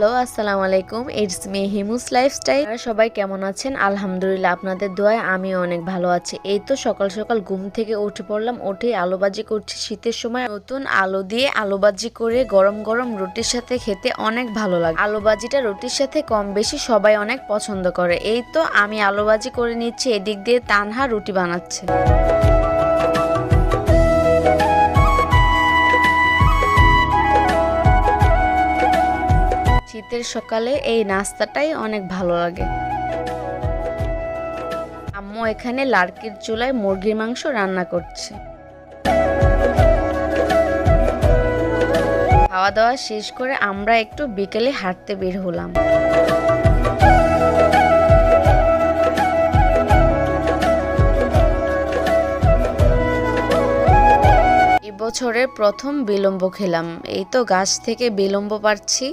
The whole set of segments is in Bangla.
হ্যালো, আসসালামু আলাইকুম। It's me Himu's lifestyle. আপনারা সবাই কেমন আছেন? আলহামদুলিল্লাহ, আপনাদের দোয়ায় আমিও অনেক ভালো আছি। এই তো সকাল সকাল ঘুম থেকে উঠে পড়লাম। উঠেই আলু ভাজি করছি। শীতের সময় নতুন আলু দিয়ে আলু ভাজি করে গরম গরম রুটির সাথে খেতে অনেক ভালো লাগে। আলু ভাজিটা রুটির সাথে কম বেশি সবাই অনেক পছন্দ করে। এই তো আমি আলু ভাজি করে নিচ্ছি, এদিক দিয়ে তানহা রুটি বানাচ্ছে। শীতের সকালে এই নাস্তাটাই অনেক ভালো লাগে। আম্মু এখানে লার্কির চুলায় মুরগির মাংস রান্না করছে। খাওয়া দাওয়া শেষ করে আমরা একটু বিকেলে হাঁটতে বের হলাম। এবছরের প্রথম বিলম্ব খেলাম। এই তো গাছ থেকে বিলম্ব পাচ্ছি।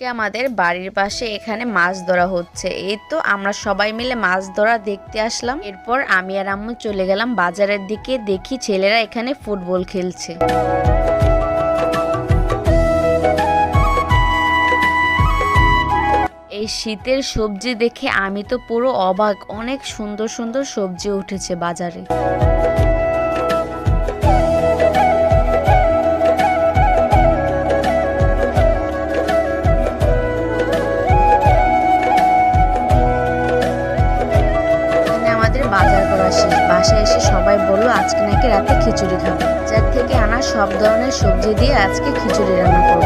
আজকে আমাদের বাড়ির পাশে এখানে মাছ ধরা হচ্ছে। এই তো আমরা সবাই মিলে মাছ ধরা দেখতে আসলাম। এরপর আমি আর আম্মু চলে গেলাম বাজারের দিকে। দেখি ছেলেরা এখানে ফুটবল খেলছে। এই শীতের সবজি দেখে আমি তো পুরো অবাক। অনেক সুন্দর সুন্দর সবজি উঠেছে বাজারে। বাজার করা শেষ। বাসায় এসে সবাই বলল আজকে নাকি রাতে খিচুড়ি খাবে। বাজার থেকে আনা সব ধরনের সবজি দিয়ে আজকে খিচুড়ি রান্না করব।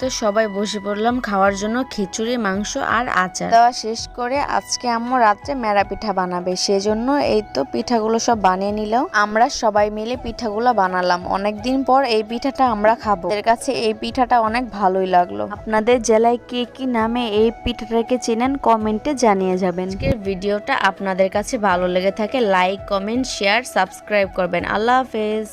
তো সবাই বসে পড়লাম খাওয়ার জন্য। খিচুড়ি, মাংস আর আচার দেওয়া শেষ করে আজকে আম্মু রাত্রে মেরা পিঠা বানাবে, সেজন্য এই তো পিঠাগুলো সব বানিয়ে নিল। আমরা সবাই মিলে পিঠাগুলো বানালাম। অনেকদিন পর এই পিঠাটা আমরা খাবো। এর কাছে এই পিঠাটা অনেক ভালোই লাগলো। আপনাদের জেলায় কে কি নামে এই পিঠাটাকে চেনেন কমেন্টে জানিয়ে যাবেন। আজকের ভিডিওটা আপনাদের কাছে ভালো লেগে থাকে লাইক, কমেন্ট, শেয়ার, সাবস্ক্রাইব করবেন। আল্লাহ হাফেজ।